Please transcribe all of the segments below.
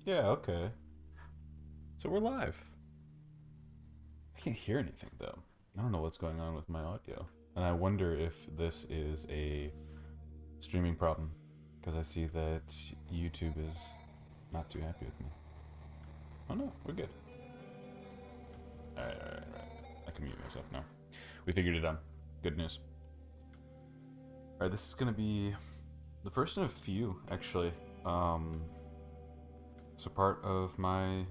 Yeah, okay. So we're live. I can't hear anything though. I don't know what's going on with my audio. And I wonder if this is a streaming problem because I see that YouTube is not too happy with me. Oh no, we're good. Alright. I can mute myself now. We figured it out. Good news. Alright, this is gonna be the first in a few, actually. So part of my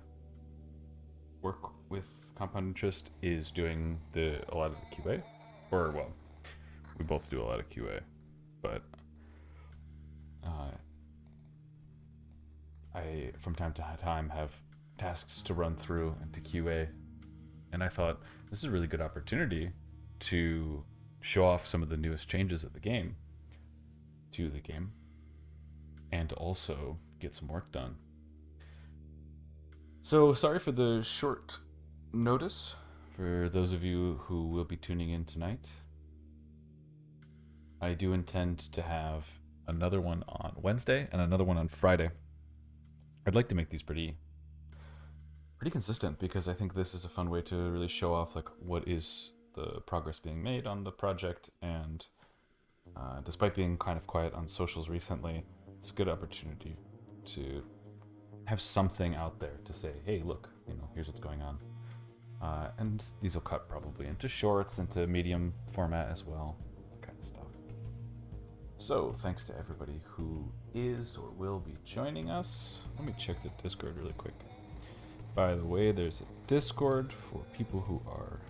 work with compound interest is doing a lot of the QA, or well, we both do a lot of QA, but uh, I from time to time have tasks to run through and to QA, and I thought this is a really good opportunity to show off some of the newest changes of the game to the game, and to also get some work done. So sorry for the short notice for those of you who will be tuning in tonight. I do intend to have another one on Wednesday and another one on Friday. I'd like to make these pretty consistent because I think this is a fun way to really show off like what is the progress being made on the project, and despite being kind of quiet on socials recently, it's a good opportunity to have something out there to say, hey, look, here's what's going on. And these will cut probably into shorts, into medium format as well, that kind of stuff. So, thanks to everybody who is or will be joining us. Let me check the Discord really quick. By the way, there's a Discord for people who are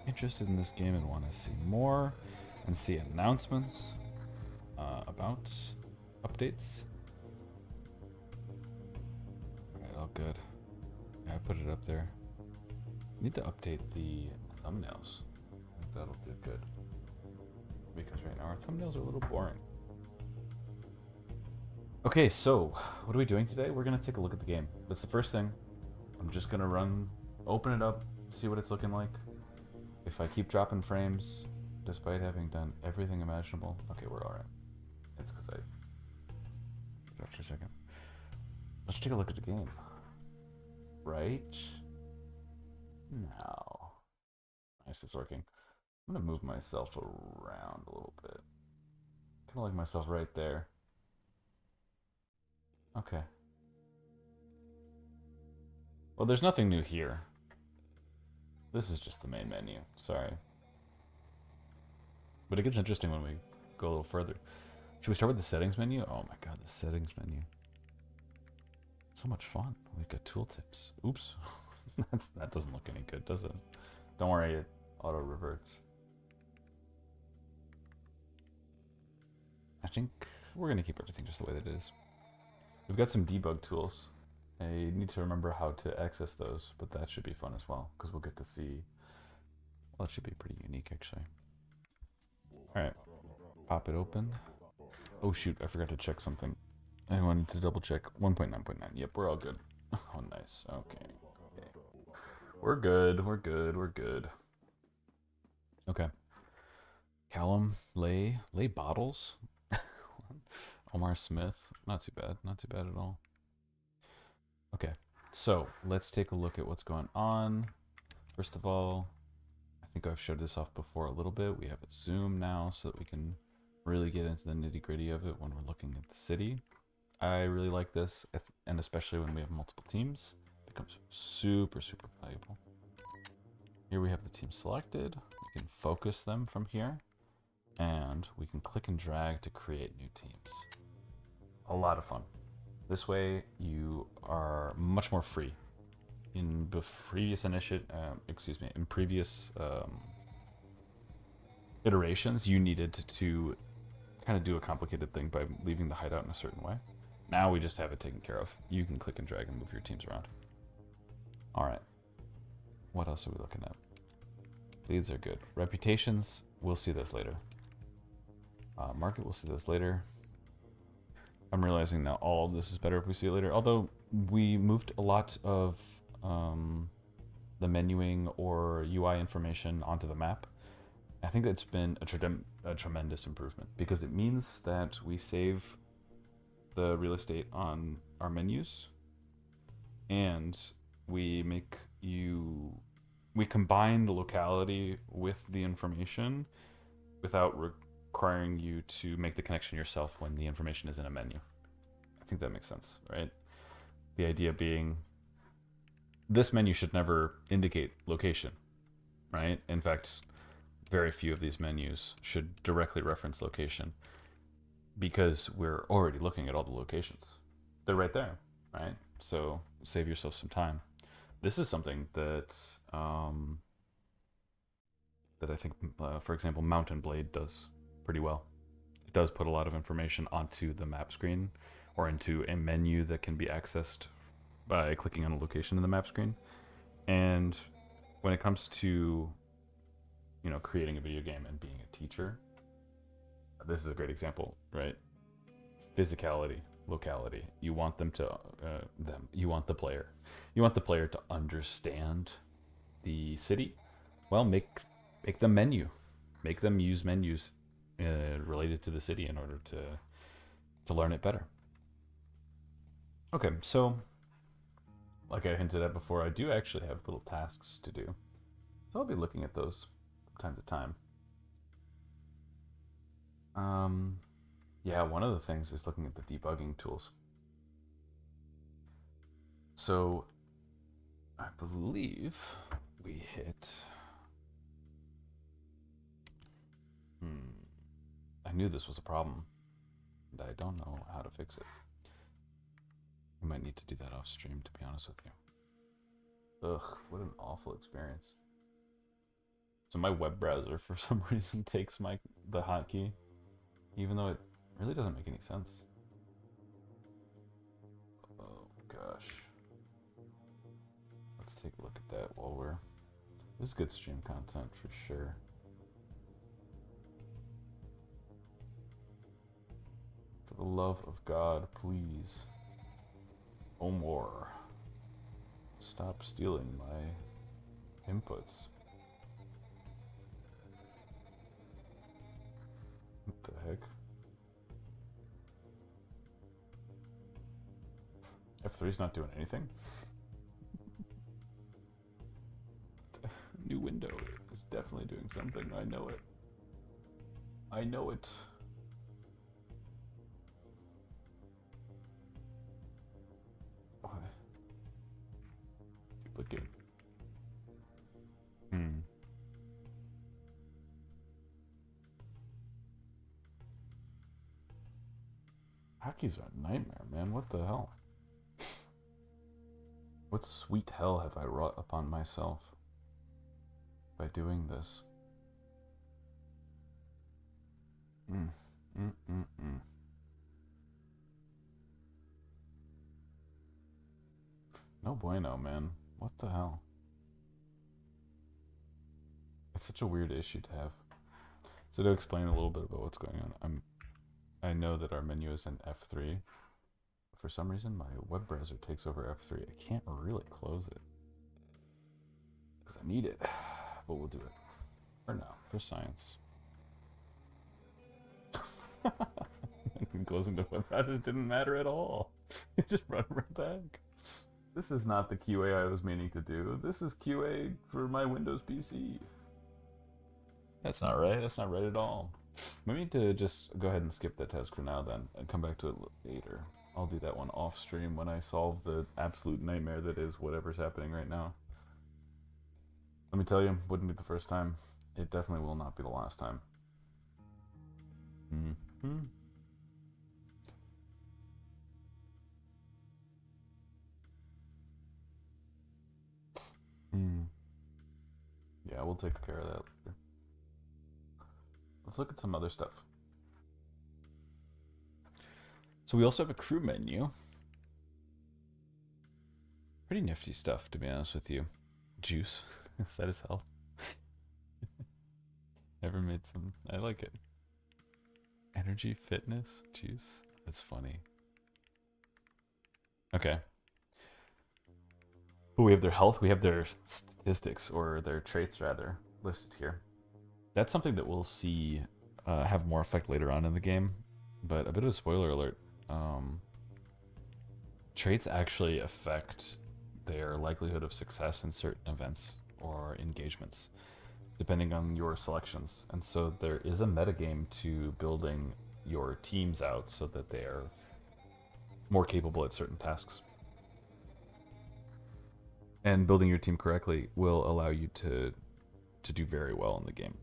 interested in this game and want to see more and see announcements about updates. Alright, all good. Yeah, I put it up there. Need to update the thumbnails. I think that'll do good. Because right now our thumbnails are a little boring. Okay, so what are we doing today? We're gonna take a look at the game. That's the first thing. I'm just gonna open it up, see what it's looking like. If I keep dropping frames, despite having done everything imaginable, okay, we're alright. It's because I dropped for a second. Let's take a look at the game. Right now. Nice, it's working. I'm gonna move myself around a little bit. Kind of like myself right there. Okay. Well, there's nothing new here. This is just the main menu. Sorry. But it gets interesting when we go a little further. Should we start with the settings menu? Oh my god, the settings menu. So much fun. We've got tooltips. Oops. That doesn't look any good, does it? Don't worry, it auto reverts. I think we're going to keep everything just the way that it is. We've got some debug tools. I need to remember how to access those, but that should be fun as well, because we'll get to see... Well, it should be pretty unique, actually. Alright, pop it open. Oh shoot, I forgot to check something. I wanted to double check. 1.9.9, yep, we're all good. Oh, nice, okay. We're good. Okay. Callum, Lay Bottles? Omar Smith, not too bad at all. Okay, so let's take a look at what's going on. First of all, I think I've showed this off before a little bit. We have a zoom now so that we can really get into the nitty-gritty of it when we're looking at the city. I really like this, and especially when we have multiple teams, it becomes super valuable. Here we have the team selected. We can focus them from here, and we can click and drag to create new teams. A lot of fun. This way you are much more free. In previous iterations, you needed to kind of do a complicated thing by leaving the hideout in a certain way. Now we just have it taken care of. You can click and drag and move your teams around. Alright. What else are we looking at? Leads are good. Reputations, we'll see those later. Market, we'll see those later. I'm realizing now all of this is better if we see it later. Although we moved a lot of the menuing or UI information onto the map. I think that's been a tremendous improvement because it means that we save the real estate on our menus and we make you we combine the locality with the information without requiring you to make the connection yourself when the information is in a menu. I think that makes sense, right? The idea being this menu should never indicate location, right? In fact, very few of these menus should directly reference location because we're already looking at all the locations. They're right there, right? So save yourself some time. This is something that that I think, for example, Mountain Blade does pretty well. It does put a lot of information onto the map screen or into a menu that can be accessed by clicking on a location in the map screen. And when it comes to, you know, creating a video game and being a teacher, this is a great example, right? Physicality, locality. You want them to You want the player. You want the player to understand the city. Well, make them menu. Make them use menus related to the city in order to learn it better. Okay, so like I hinted at before, I do actually have little tasks to do. So I'll be looking at those from time to time. Yeah, one of the things is looking at the debugging tools. So I believe we hit... I knew this was a problem, and I don't know how to fix it. We might need to do that off stream, to be honest with you. Ugh, what an awful experience. So my web browser, for some reason, takes the hotkey, even though it really doesn't make any sense. Oh gosh. Let's take a look at that while we're... This is good stream content for sure. For the love of God, please. No more. Stop stealing my inputs. What the heck? F3's not doing anything? New window is definitely doing something. I know it. I know it. Why? Duplicate. Hotkeys are a nightmare, man. What the hell? What sweet hell have I wrought upon myself by doing this? No bueno, man. What the hell? It's such a weird issue to have. So to explain a little bit about what's going on, I know that our menu is in F3. For some reason, my web browser takes over F3. I can't really close it because I need it, but we'll do it for now, for science. Closing the web browser didn't matter at all. It just brought it right back. This is not the QA I was meaning to do. This is QA for my Windows PC. That's not right. That's not right at all. We need to just go ahead and skip that task for now then and come back to it later. I'll do that one off stream when I solve the absolute nightmare that is whatever's happening right now. Let me tell you, wouldn't be the first time. It definitely will not be the last time. Yeah, we'll take care of that later. Let's look at some other stuff. So we also have a crew menu. Pretty nifty stuff, to be honest with you. Juice. That is hell. Never made some. I like it. Energy, fitness, juice. That's funny. Okay. But we have their health, we have their statistics, or their traits rather, listed here. That's something that we'll see have more effect later on in the game. But a bit of a spoiler alert. Traits actually affect their likelihood of success in certain events or engagements, depending on your selections. And so there is a metagame to building your teams out so that they are more capable at certain tasks. And building your team correctly will allow you to do very well in the game,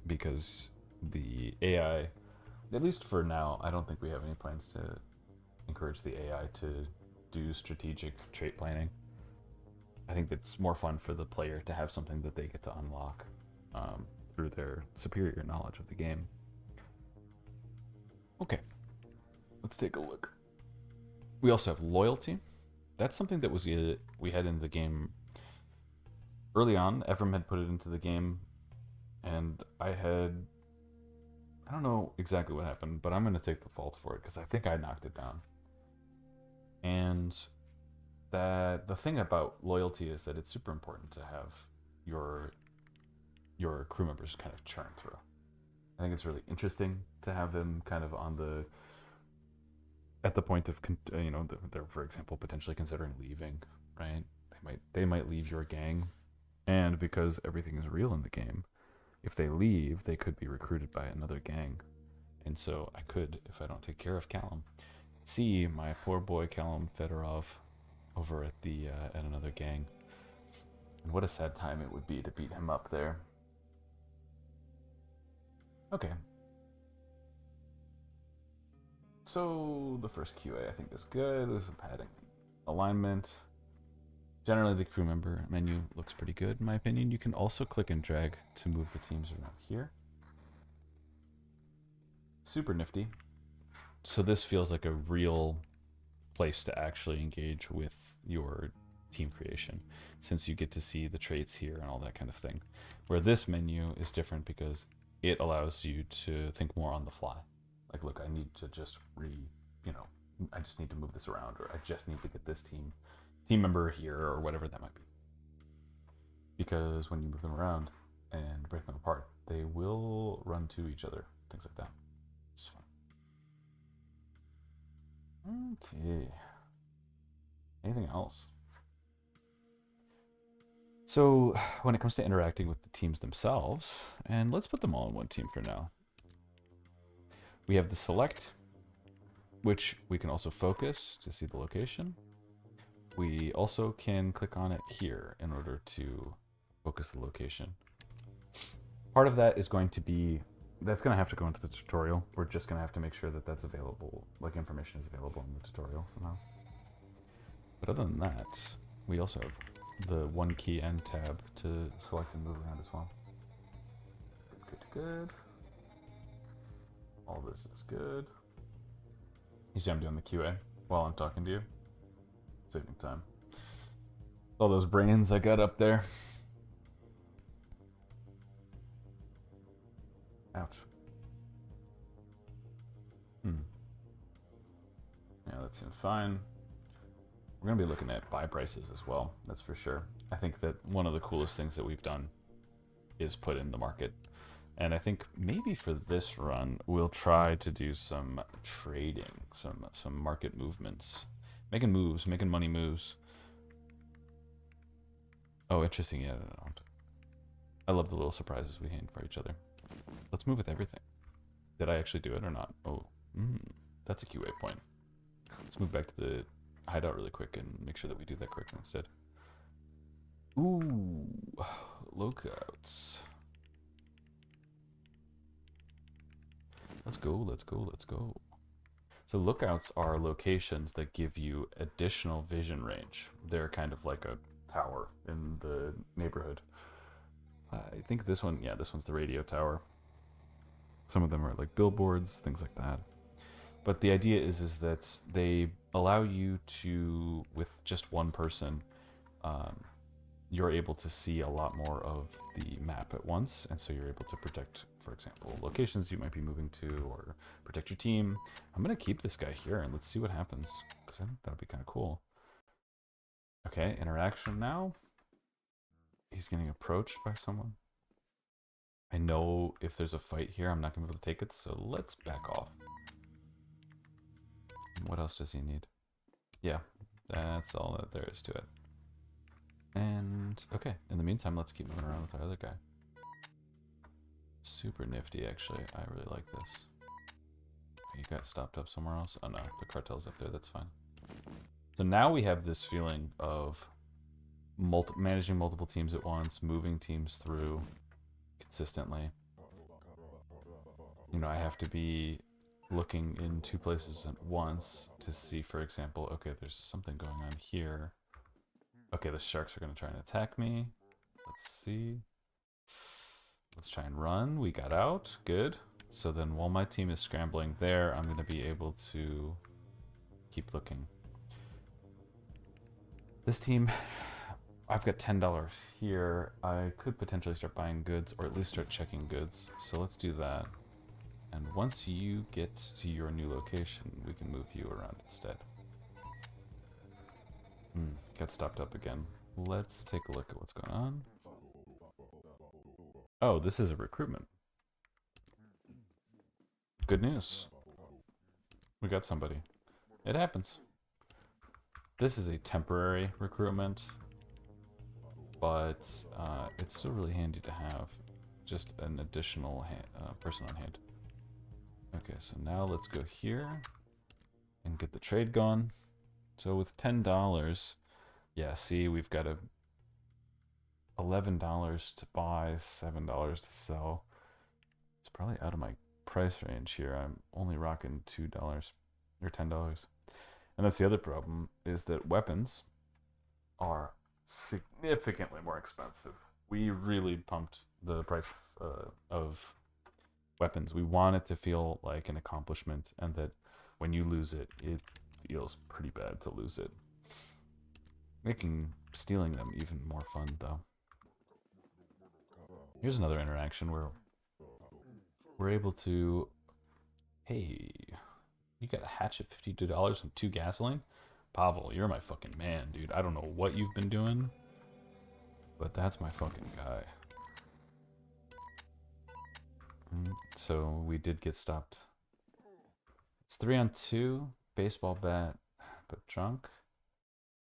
because the AI, at least for now, I don't think we have any plans to encourage the AI to do strategic trait planning. I think it's more fun for the player to have something that they get to unlock through their superior knowledge of the game. Okay, let's take a look. We also have loyalty. That's something that we had in the game early on. Ephraim had put it into the game, and I don't know exactly what happened, but I'm going to take the fault for it because I think I knocked it down. And that the thing about loyalty is that it's super important to have your crew members kind of churn through. I think it's really interesting to have them kind of at the point of they're, for example, potentially considering leaving, right? They might leave your gang, and because everything is real in the game, if they leave, they could be recruited by another gang. And so I could, if I don't take care of Callum, see my poor boy Callum Fedorov over at at another gang. And what a sad time it would be to beat him up there. Okay. So the first QA I think is good. There's some padding. Alignment. Generally the crew member menu looks pretty good in my opinion. You can also click and drag to move the teams around here. Super nifty. So this feels like a real place to actually engage with your team creation, since you get to see the traits here and all that kind of thing. Where this menu is different because it allows you to think more on the fly. Like, look, I need to just I just need to move this around, or I just need to get this team member here, or whatever that might be. Because when you move them around and break them apart, they will run to each other, things like that. It's fun. Okay. Anything else? So when it comes to interacting with the teams themselves, and let's put them all in one team for now. We have the select, which we can also focus to see the location. We also can click on it here in order to focus the location. Part of that is going to be, that's going to have to go into the tutorial. We're just going to have to make sure that that's available, like information is available in the tutorial somehow. But other than that, we also have the one key end tab to select and move around as well. Good. All this is good. You see I'm doing the QA while I'm talking to you. Saving time. All those brains I got up there. Ouch. Yeah, that seems fine. We're going to be looking at buy prices as well, that's for sure. I think that one of the coolest things that we've done is put in the market. And I think maybe for this run, we'll try to do some trading, some market movements. Making money moves. Oh, interesting, yeah, I love the little surprises we hand for each other. Let's move with everything. Did I actually do it or not? Oh, that's a QA point. Let's move back to the hideout really quick and make sure that we do that correctly instead. Ooh, lookouts. Let's go. So lookouts are locations that give you additional vision range. They're kind of like a tower in the neighborhood. I think this one, yeah, this one's the radio tower. Some of them are like billboards, things like that. But the idea is that they allow you to, with just one person, you're able to see a lot more of the map at once, and so you're able to protect, for example, locations you might be moving to, or protect your team. I'm going to keep this guy here, and let's see what happens, because I think that would be kind of cool. Okay, interaction now. He's getting approached by someone. I know if there's a fight here, I'm not going to be able to take it, so let's back off. What else does he need? Yeah, that's all that there is to it. And, okay, in the meantime, let's keep moving around with our other guy. Super nifty, actually. I really like this. You got stopped up somewhere else? Oh no, the cartel's up there, that's fine. So now we have this feeling of managing multiple teams at once, moving teams through consistently. You know, I have to be looking in two places at once to see, for example, okay, there's something going on here. Okay, the sharks are going to try and attack me. Let's see. Let's try and run. We got out. Good. So then while my team is scrambling there, I'm going to be able to keep looking. This team, I've got $10 here. I could potentially start buying goods or at least start checking goods. So let's do that. And once you get to your new location, we can move you around instead. Got stopped up again. Let's take a look at what's going on. Oh, this is a recruitment. Good news. We got somebody. It happens. This is a temporary recruitment, but it's still really handy to have just an additional person on hand. Okay, so now let's go here and get the trade going. So with $10, yeah, see, we've got $11 to buy, $7 to sell. It's probably out of my price range here. I'm only rocking $2 or $10. And that's the other problem, is that weapons are significantly more expensive. We really pumped the price of weapons. We want it to feel like an accomplishment, and that when you lose it, it feels pretty bad to lose it. Making stealing them even more fun, though. Here's another interaction where we're able to... Hey, you got a hatch at $52 and 2 gasoline? Pavel, you're my fucking man, dude. I don't know what you've been doing, but that's my fucking guy. So we did get stopped. It's 3-on-2, baseball bat, but drunk.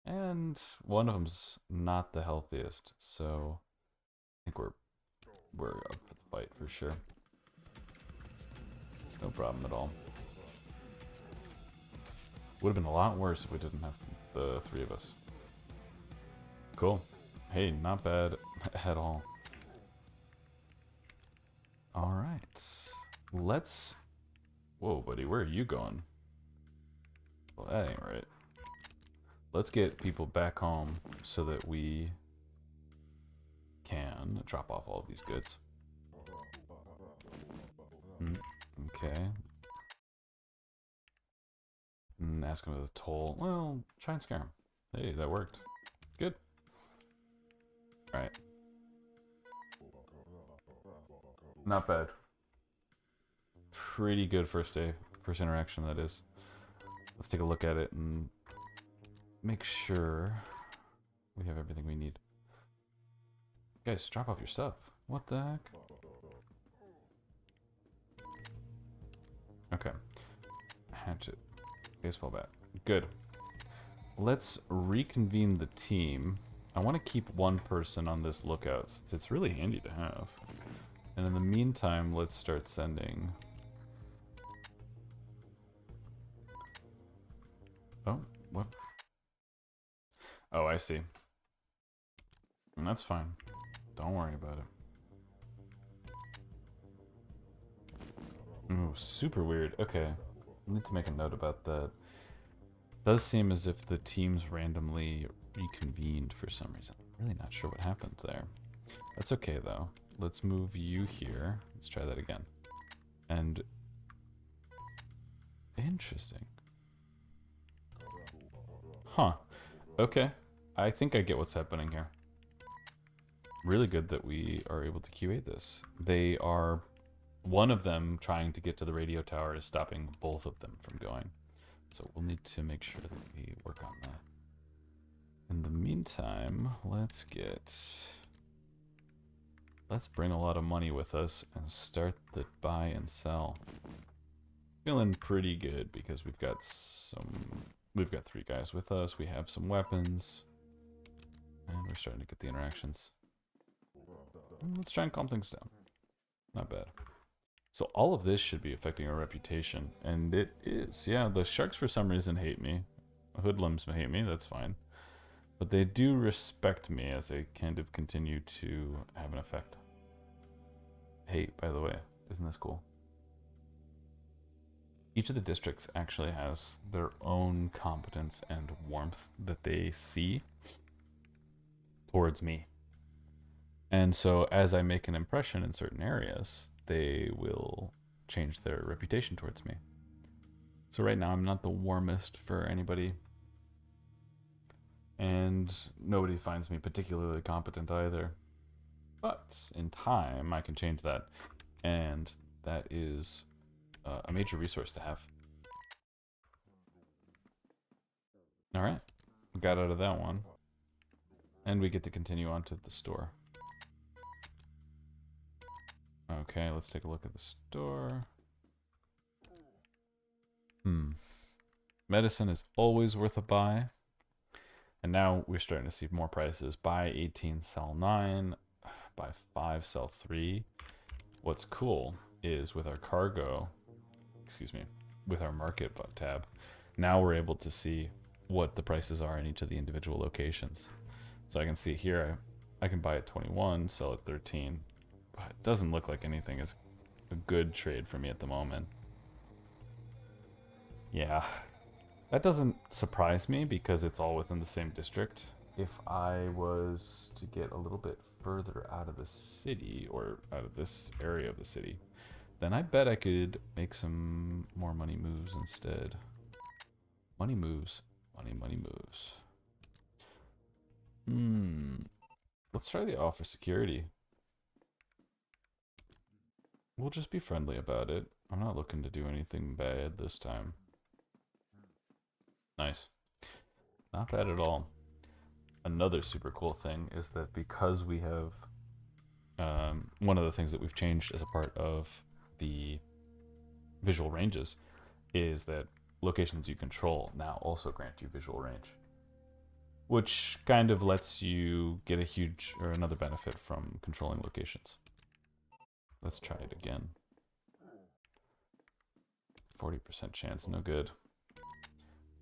And one of them's not the healthiest, so I think we're up for the fight for sure. No problem at all. Would have been a lot worse if we didn't have the three of us. Cool. Hey, not bad at all. Alright. Let's... Whoa, buddy, where are you going? Well, that ain't right. Let's get people back home so that we can drop off all of these goods. Okay. And ask him for the toll. Well, try and scare him. Hey, that worked. Good. Alright. Not bad. Pretty good first interaction, that is. Let's take a look at it and make sure we have everything we need. Guys, drop off your stuff. What the heck? Okay. Hatchet. Baseball bat. Good. Let's reconvene the team. I want to keep one person on this lookout, since it's really handy to have. And in the meantime, let's start sending... Oh, what? Oh, I see. And that's fine. Don't worry about it. Ooh, super weird. Okay. I need to make a note about that. Does seem as if the teams randomly reconvened for some reason. I'm really not sure what happened there. That's okay, though. Let's move you here. Let's try that again. And... Interesting. Huh. Okay. I think I get what's happening here. Really good that we are able to QA this. They are... One of them trying to get to the radio tower is stopping both of them from going. So we'll need to make sure that we work on that. In the meantime, let's bring a lot of money with us and start the buy and sell. Feeling pretty good because we've got 3 guys with us. We have some weapons. And we're starting to get the interactions. Let's try and calm things down. Not bad. So all of this should be affecting our reputation. And it is. Yeah, the sharks for some reason hate me. Hoodlums hate me, that's fine. But they do respect me as they kind of continue to have an effect. Hey, by the way, isn't this cool? Each of the districts actually has their own competence and warmth that they see towards me. And so as I make an impression in certain areas, they will change their reputation towards me. So right now I'm not the warmest for anybody. And nobody finds me particularly competent either. But in time, I can change that. And that is a major resource to have. Alright, got out of that one. And we get to continue on to the store. Okay, let's take a look at the store. Medicine is always worth a buy. And now we're starting to see more prices. Buy 18, sell 9. Buy 5, sell 3. What's cool is with our cargo, with our market tab, now we're able to see what the prices are in each of the individual locations. So I can see here, I can buy at 21, sell at 13. But it doesn't look like anything is a good trade for me at the moment. Yeah, that doesn't surprise me because it's all within the same district. If I was to get a little bit further out of the city, or out of this area of the city, then I bet I could make some more money moves instead. Money moves. Money moves. Let's try the offer security. We'll just be friendly about it. I'm not looking to do anything bad this time. Nice. Not bad at all. Another super cool thing is that because we have one of the things that we've changed as a part of the visual ranges is that locations you control now also grant you visual range, which kind of lets you get a huge or another benefit from controlling locations. Let's try it again. 40% chance, no good.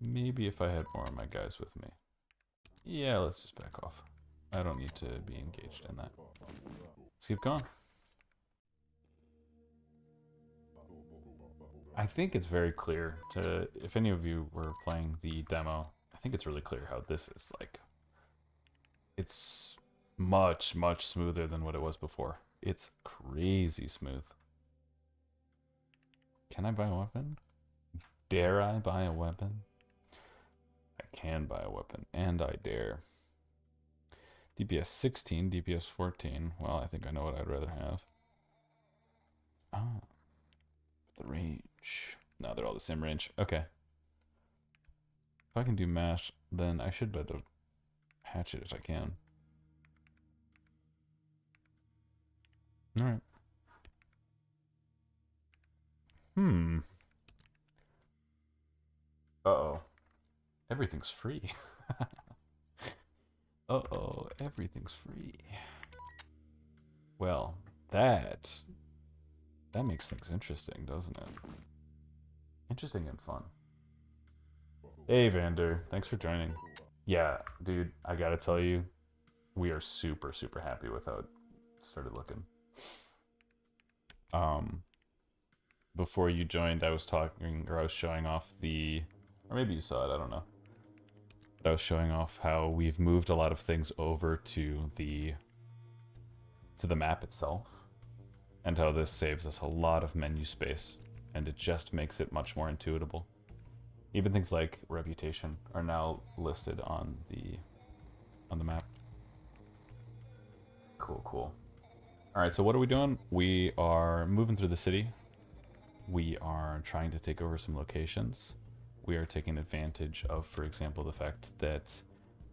Maybe if I had more of my guys with me. Yeah, let's just back off. I don't need to be engaged in that. Let's keep going. I think it's very clear to, if any of you were playing the demo, I think it's really clear how this is like. It's much, much smoother than what it was before. It's crazy smooth. Can I buy a weapon? Dare I buy a weapon? I can buy a weapon, and I dare. DPS 16, DPS 14. Well, I think I know what I'd rather have. Ah, the range. No, they're all the same range. Okay. If I can do mash, then I should better hatchet if I can. Alright. Uh-oh. Everything's free. Uh-oh, everything's free. Well, that makes things interesting, doesn't it? Interesting and fun. Hey, Vander. Thanks for joining. Yeah, dude, I gotta tell you, we are super, super happy with how it started looking. Before you joined, I was talking, or I was showing off the, or maybe you saw it, I don't know. But I was showing off how we've moved a lot of things over to the map itself, and how this saves us a lot of menu space, and it just makes it much more intuitable. Even things like reputation are now listed on the map. Cool, cool. All right, so what are we doing? We are moving through the city. We are trying to take over some locations. We are taking advantage of, for example, the fact that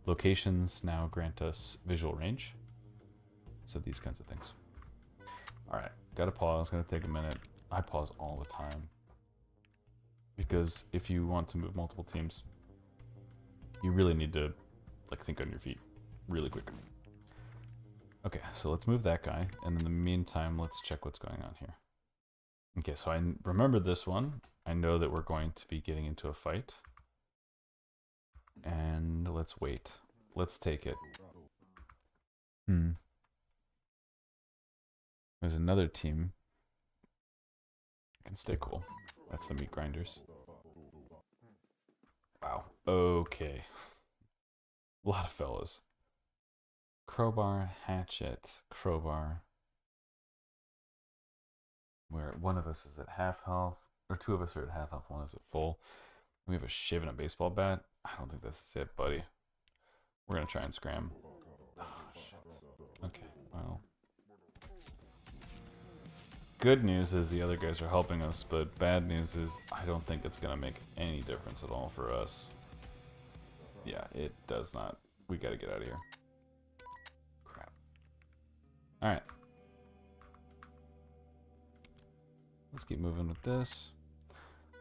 locations now grant us visual range. So these kinds of things. All right, gotta pause, gonna take a minute. I pause all the time. Because if you want to move multiple teams, you really need to like think on your feet. really quick. Okay, so let's move that guy, and in the meantime, let's check what's going on here. Okay, so I remember this one. I know that we're going to be getting into a fight. And let's wait. Let's take it. There's another team. Can stay cool. That's the meat grinders. Wow. Okay. A lot of fellas. Crowbar, hatchet, crowbar. Where one of us is at half health, or two of us are at half health, one is at full. We have a shiv and a baseball bat. I don't think this is it, buddy. We're gonna try and scram. Oh, shit. Okay, well. Good news is the other guys are helping us, but bad news is I don't think it's gonna make any difference at all for us. Yeah, it does not. We gotta get out of here. Crap. Alright. Let's keep moving with this.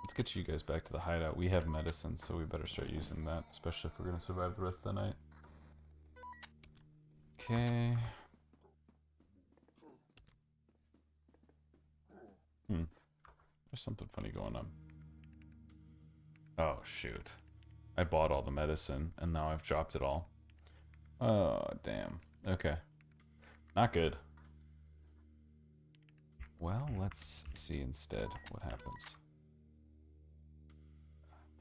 Let's get you guys back to the hideout. We have medicine, so we better start using that, especially if we're going to survive the rest of the night. Okay. There's something funny going on. Oh, shoot. I bought all the medicine, and now I've dropped it all. Oh, damn. Okay. Not good. Well, let's see instead what happens.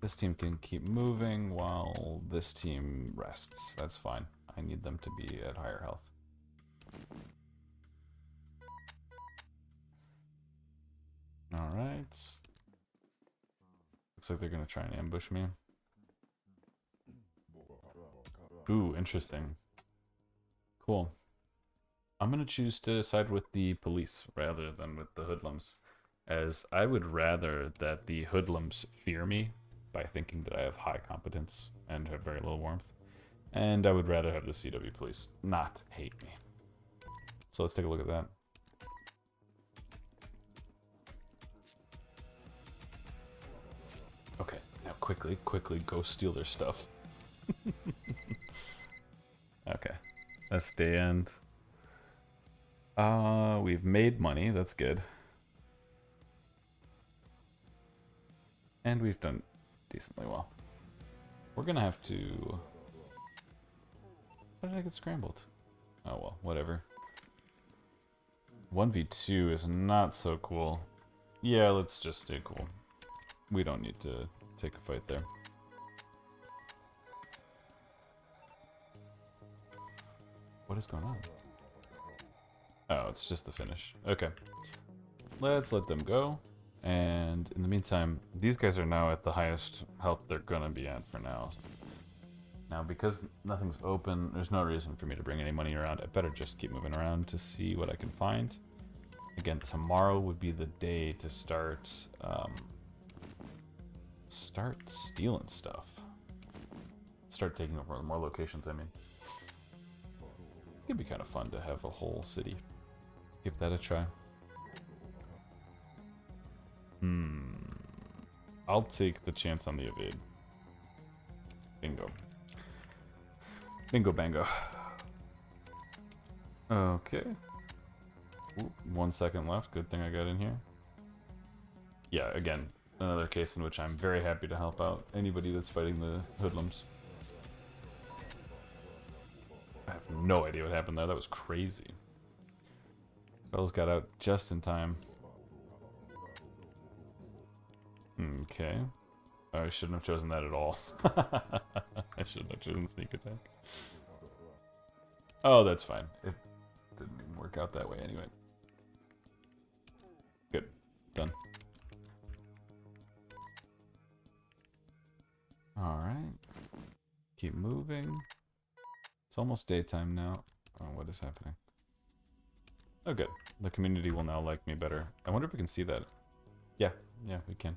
This team can keep moving while this team rests. That's fine. I need them to be at higher health. Alright. Looks like they're gonna try and ambush me. Ooh, interesting. Cool. I'm gonna choose to side with the police rather than with the hoodlums, as I would rather that the hoodlums fear me by thinking that I have high competence and have very little warmth, and I would rather have the CW police not hate me. So let's take a look at that. Okay, now quickly go steal their stuff. Okay, that's day end. We've made money, that's good. And we've done decently well. We're gonna have to... How did I get scrambled? Oh well, whatever. 1v2 is not so cool. Yeah, let's just stay cool. We don't need to take a fight there. What is going on? Oh, it's just the finish. Okay. Let's let them go. And in the meantime, these guys are now at the highest health they're gonna be at for now. Now, because nothing's open, there's no reason for me to bring any money around. I better just keep moving around to see what I can find. Again, tomorrow would be the day to start stealing stuff. Start taking over more locations, I mean. It'd be kind of fun to have a whole city. Give that a try. I'll take the chance on the evade. Bingo. Bingo bango. Okay. Ooh, 1 second left. Good thing I got in here. Yeah, again, another case in which I'm very happy to help out anybody that's fighting the hoodlums. I have no idea what happened there. That was crazy. Fellas got out just in time. Okay. I shouldn't have chosen that at all. I shouldn't have chosen sneak attack. Oh, that's fine. It didn't even work out that way anyway. Good. Done. Alright. Keep moving. It's almost daytime now. Oh, what is happening? Oh, good. The community will now like me better. I wonder if we can see that. Yeah, we can.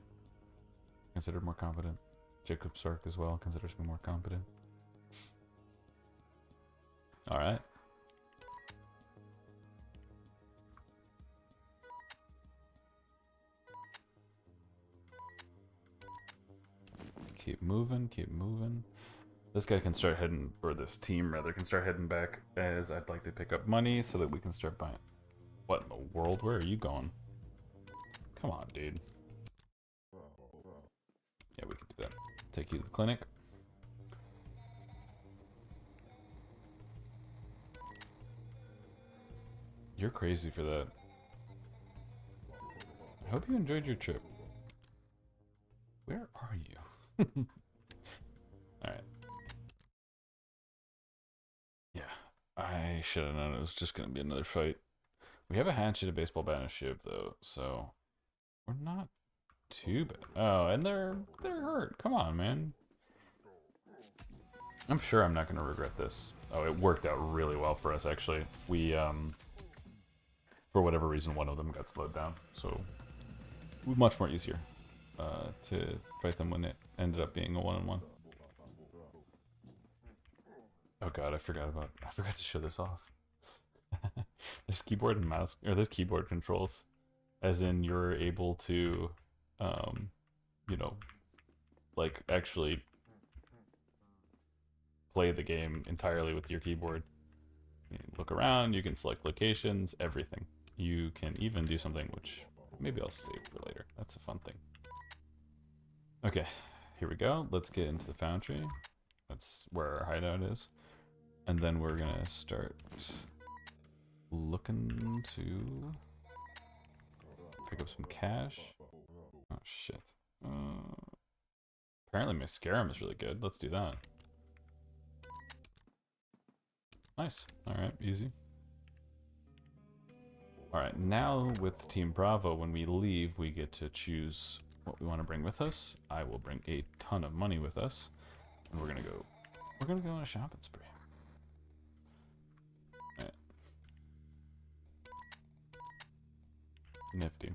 Considered more competent. Jacob Sark as well considers me more competent. Alright. Keep moving, keep moving. This guy can start heading, or this team rather, can start heading back as I'd like to pick up money so that we can start buying. What in the world? Where are you going? Come on, dude. Yeah, we can do that. Take you to the clinic. You're crazy for that. I hope you enjoyed your trip. Where are you? Alright. Yeah. I should have known it was just going to be another fight. We have a hatchet, a baseball bat, and a shiv, though, so we're not too bad. Oh, and they're hurt. Come on, man. I'm sure I'm not going to regret this. Oh, it worked out really well for us, actually. We, for whatever reason, one of them got slowed down, so it was much more easier to fight them when it ended up being a one-on-one. Oh god, I forgot to show this off. There's keyboard and mouse, or there's keyboard controls, as in you're able to, you know, like actually play the game entirely with your keyboard. You can look around, you can select locations, everything. You can even do something which maybe I'll save for later. That's a fun thing. Okay, here we go. Let's get into the foundry. That's where our hideout is. And then we're gonna start looking to pick up some cash. Oh shit. Apparently Mascarum is really good. Let's do that. Nice. Alright, easy. Alright, now with Team Bravo, when we leave, we get to choose what we want to bring with us. I will bring a ton of money with us. And we're gonna go on a shopping spree. Alright. Nifty.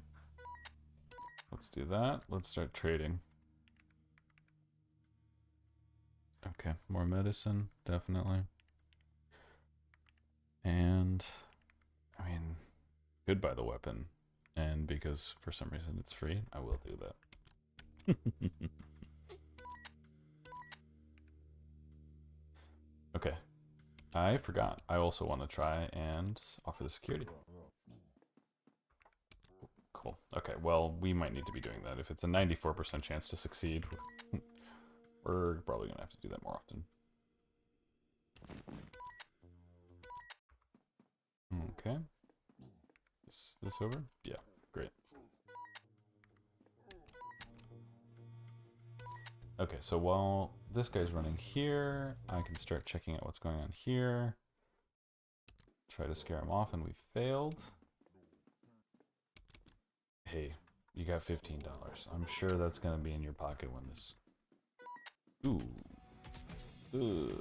Let's do that. Let's start trading. Okay, more medicine, definitely. And, I mean, could buy the weapon. And because for some reason it's free, I will do that. Okay. I forgot. I also want to try and offer the security. Cool. Okay, well, we might need to be doing that. If it's a 94% chance to succeed, we're probably going to have to do that more often. Okay. Is this over? Yeah, great. Okay, so while this guy's running here, I can start checking out what's going on here. Try to scare him off, and we failed. Hey, you got $15. I'm sure that's going to be in your pocket when this... Ooh. Ugh.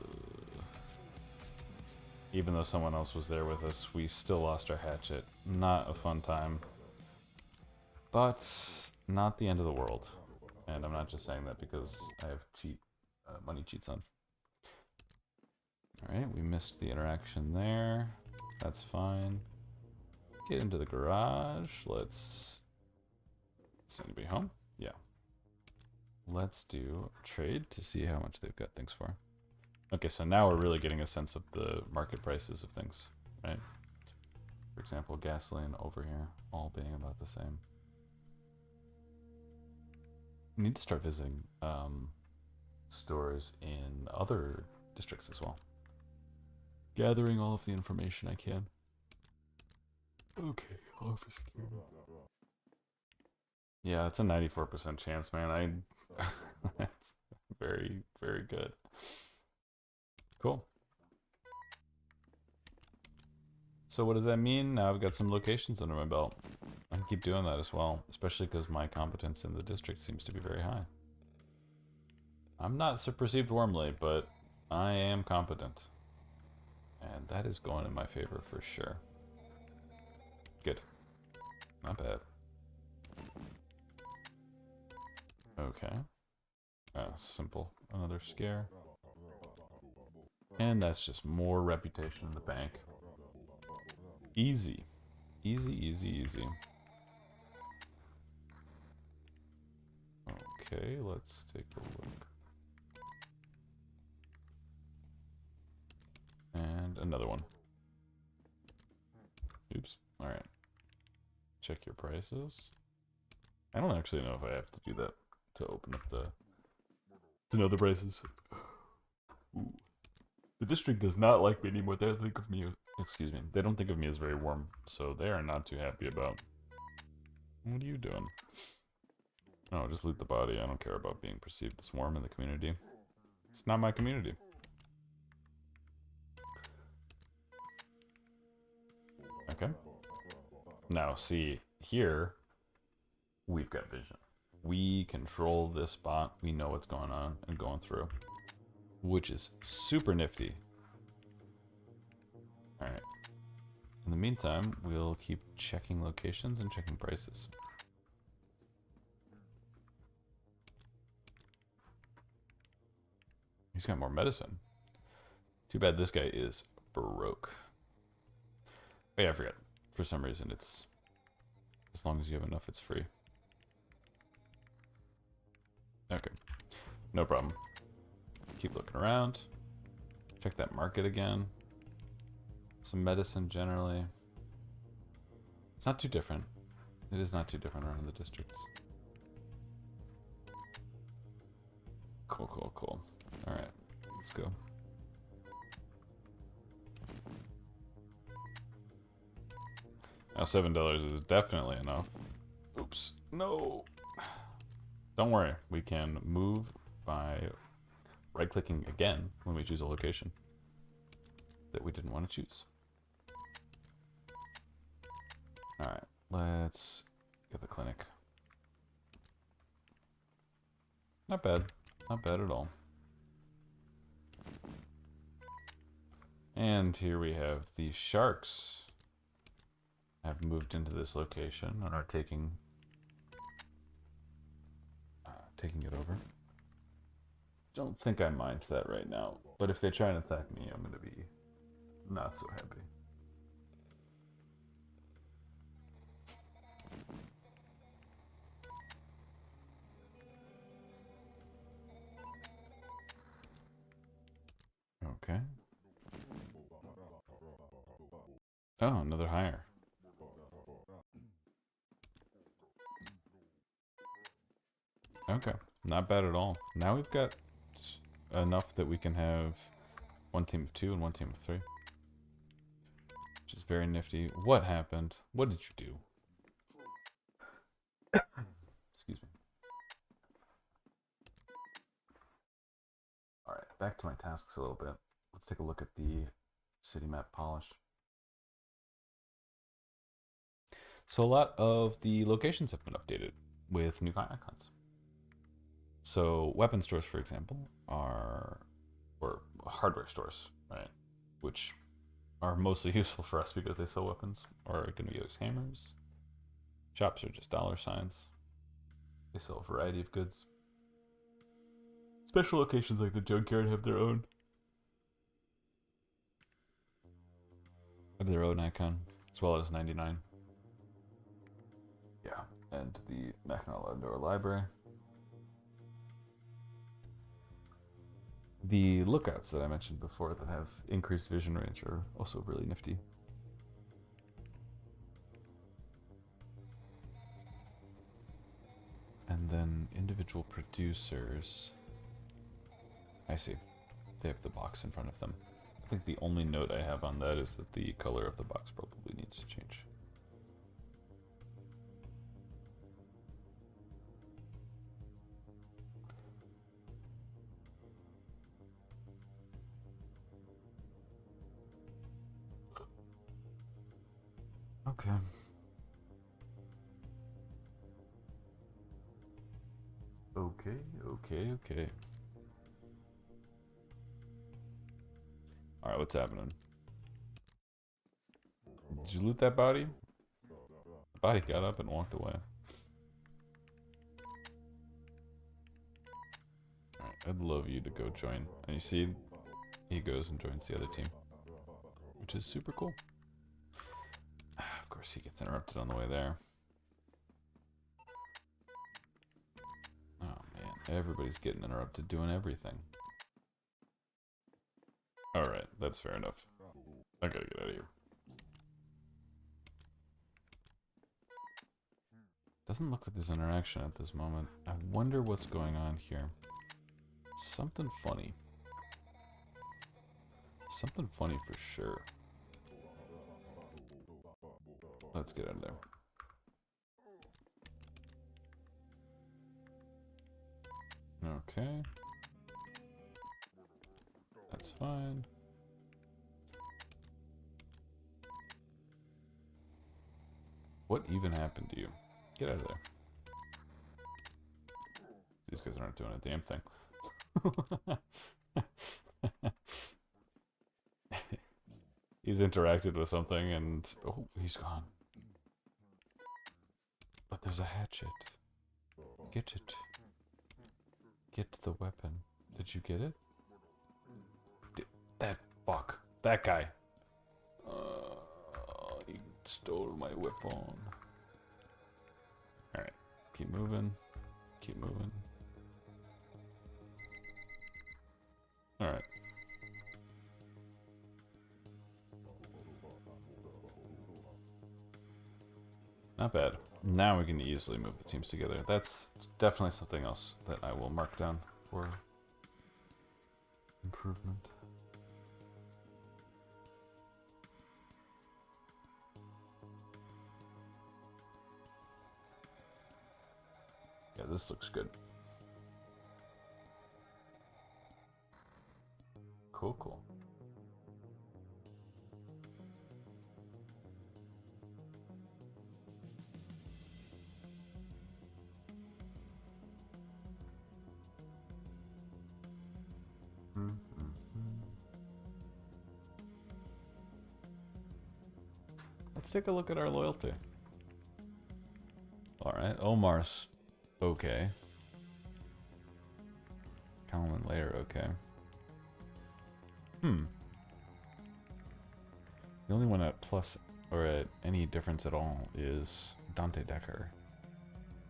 Even though someone else was there with us, we still lost our hatchet. Not a fun time. But not the end of the world. And I'm not just saying that because I have money cheats on. Alright, we missed the interaction there. That's fine. Get into the garage. Let's... Is anybody home? Yeah. Let's do a trade to see how much they've got things for. Okay, so now we're really getting a sense of the market prices of things, right? For example, gasoline over here, all being about the same. We need to start visiting stores in other districts as well. Gathering all of the information I can. Okay, offer security. Yeah, it's a 94% chance, man. That's very, very good. Cool. So what does that mean? Now I've got some locations under my belt. I can keep doing that as well, especially because my competence in the district seems to be very high. I'm not so perceived warmly, but I am competent. And that is going in my favor for sure. Good. Not bad. Okay. Simple. Another scare. And that's just more reputation in the bank. Easy. Easy, easy, easy. Okay, let's take a look. another one. Oops. All right. Check your prices. I don't actually know if I have to do that to open up to know the prices. Ooh. The district does not like me anymore. They think of me, excuse me, they don't think of me as very warm, so they are not too happy about. What are you doing? No, just loot the body. I don't care about being perceived as warm in the community. It's not my community. Okay. Now, see, here, we've got vision. We control this bot. We know what's going on and going through, which is super nifty. All right. In the meantime, we'll keep checking locations and checking prices. He's got more medicine. Too bad this guy is broke. Oh yeah, I forgot. For some reason, it's... As long as you have enough, it's free. Okay. No problem. Keep looking around. Check that market again. Some medicine generally. It's not too different. It is not too different around the districts. Cool, cool, cool. Alright, let's go. Now $7 is definitely enough. Oops, no. Don't worry, we can move by right-clicking again when we choose a location that we didn't want to choose. Alright, let's get the clinic. Not bad. Not bad at all. And here we have the sharks have moved into this location and are taking it over. Don't think I mind that right now, but if they try and attack me, I'm gonna be not so happy. Okay. Oh, another hire. Okay, not bad at all. Now we've got enough that we can have one team of 2 and one team of 3. Which is very nifty. What happened? What did you do? Excuse me. Alright, back to my tasks a little bit. Let's take a look at the city map polish. So a lot of the locations have been updated with new icons. So weapon stores, for example, or hardware stores, right? Which are mostly useful for us because they sell weapons, are going to use hammers. Shops are just dollar signs. They sell a variety of goods. Special locations like the junkyard have their own icon, as well as 99. Yeah, and the Mackinac Outdoor Library. The lookouts that I mentioned before that have increased vision range are also really nifty. And then individual producers. I see. They have the box in front of them. I think the only note I have on that is that the color of the box probably needs to change. Okay. Okay. Alright, what's happening? Did you loot that body? The body got up and walked away. Alright, I'd love you to go join. And you see, he goes and joins the other team, which is super cool. Of course, he gets interrupted on the way there. Oh man, everybody's getting interrupted doing everything. Alright, that's fair enough. I gotta get out of here. Doesn't look like there's interaction at this moment. I wonder what's going on here. Something funny. Something funny for sure. Let's get out of there. Okay. That's fine. What even happened to you? Get out of there. These guys aren't doing a damn thing. He's interacted with something and... Oh, he's gone. But there's a hatchet. Get it. Get the weapon. Did you get it? That fuck. That guy. He stole my weapon. Alright. Keep moving. Keep moving. Alright. Not bad. Now we can easily move the teams together. That's definitely something else that I will mark down for improvement. Yeah, this looks good. Cool, cool. Let's take a look at our loyalty. Alright, Omar's okay. Kalman later, okay. The only one at plus or at any difference at all is Dante Decker.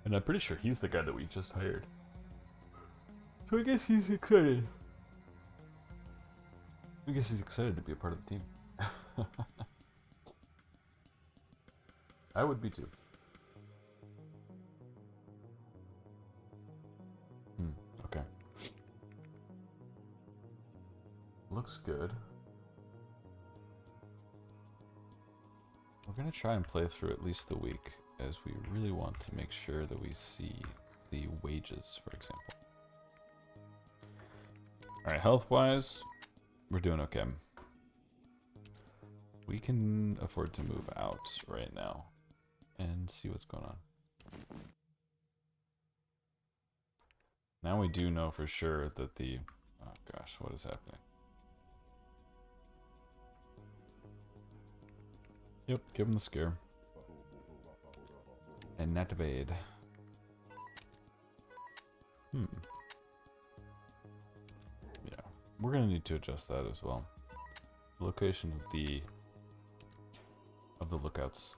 And I'm pretty sure he's the guy that we just hired. So I guess he's excited. I guess he's excited to be a part of the team. I would be too. Okay. Looks good. We're gonna try and play through at least the week, as we really want to make sure that we see the wages, for example. Alright, health-wise, we're doing okay. We can afford to move out right now and see what's going on. Now we do know for sure that the... Oh gosh, what is happening? Yep, give him the scare. And not evade. Yeah, we're gonna need to adjust that as well. Location of the lookouts.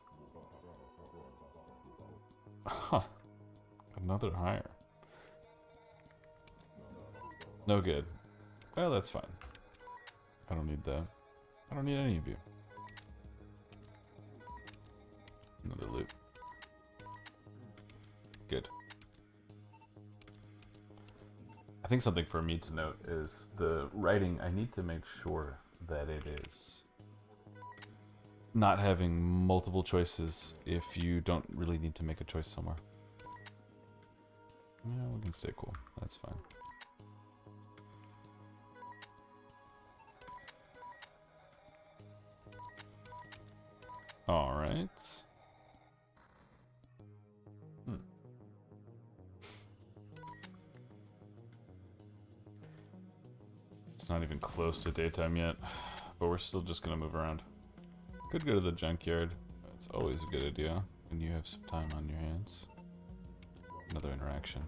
Huh. Another hire. No good. Well, that's fine. I don't need that. I don't need any of you. Another loot. Good. I think something for me to note is the writing. I need to make sure that it is not having multiple choices if you don't really need to make a choice somewhere. Yeah, we can stay cool. That's fine. All right. It's not even close to daytime yet, but we're still just gonna move around. Could go to the junkyard. It's always a good idea when you have some time on your hands. Another interaction.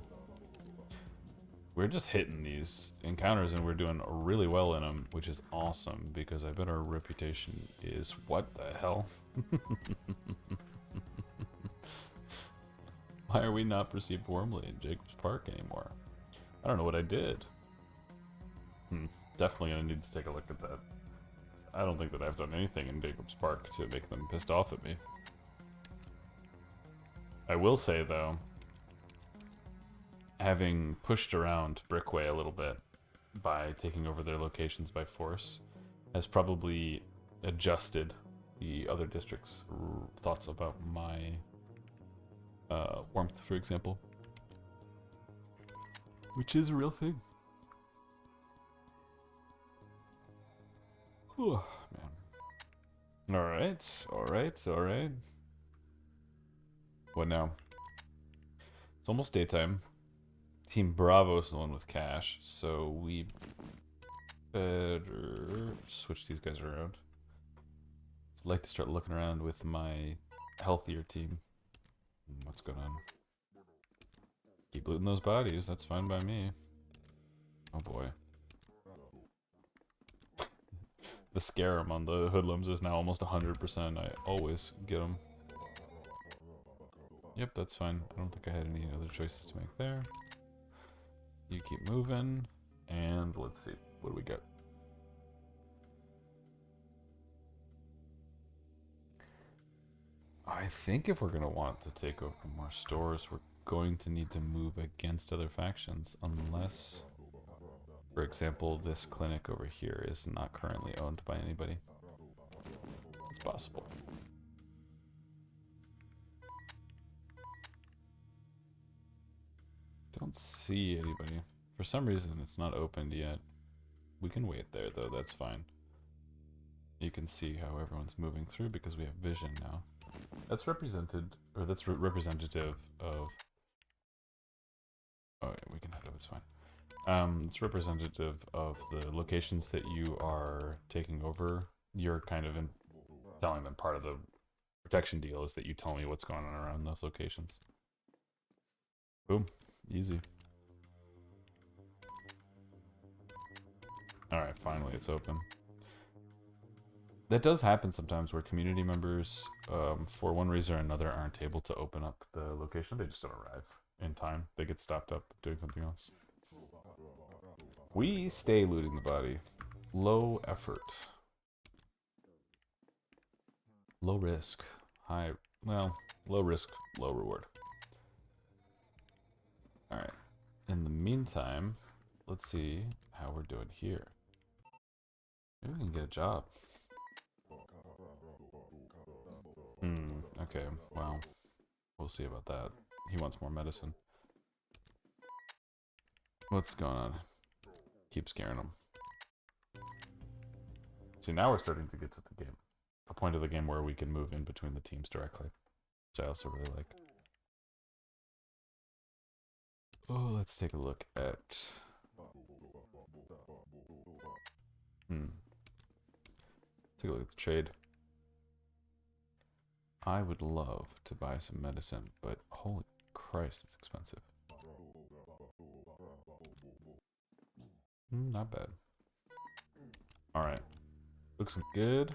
We're just hitting these encounters and we're doing really well in them, which is awesome because I bet our reputation is... What the hell? Why are we not perceived warmly in Jacobs Park anymore? I don't know what I did. Definitely gonna need to take a look at that. I don't think that I've done anything in Jacob's Park to make them pissed off at me. I will say, though, having pushed around Brickway a little bit by taking over their locations by force has probably adjusted the other districts' thoughts about my warmth, for example. Which is a real thing. Whew, man. Alright, alright, alright. What now? It's almost daytime. Team Bravo's the one with cash, so we better switch these guys around. I'd like to start looking around with my healthier team. What's going on? Keep looting those bodies, that's fine by me. Oh boy. The scarum on the hoodlums is now almost 100%. I always get them. Yep, that's fine. I don't think I had any other choices to make there. You keep moving, and let's see. What do we got? I think if we're going to want to take over more stores, we're going to need to move against other factions, unless, for example, this clinic over here is not currently owned by anybody. It's possible. Don't see anybody. For some reason, it's not opened yet. We can wait there, though. That's fine. You can see how everyone's moving through because we have vision now. That's represented, or that's representative of... Oh, yeah, we can head up, it's fine. It's representative of the locations that you are taking over. You're kind of telling them part of the protection deal is that you tell me what's going on around those locations. Boom. Easy. Alright, finally it's open. That does happen sometimes where community members, for one reason or another, aren't able to open up the location. They just don't arrive in time. They get stopped up doing something else. We stay looting the body. Low effort. Low risk. High, well, low risk, low reward. Alright. In the meantime, let's see how we're doing here. Maybe we can get a job. Okay, well, we'll see about that. He wants more medicine. What's going on? Keep scaring him. See, now we're starting to get to the game. A point of the game where we can move in between the teams directly, which I also really like. Oh, let's take a look at... Take a look at the trade. I would love to buy some medicine, but holy Christ, it's expensive. Not bad. Alright. Looks good.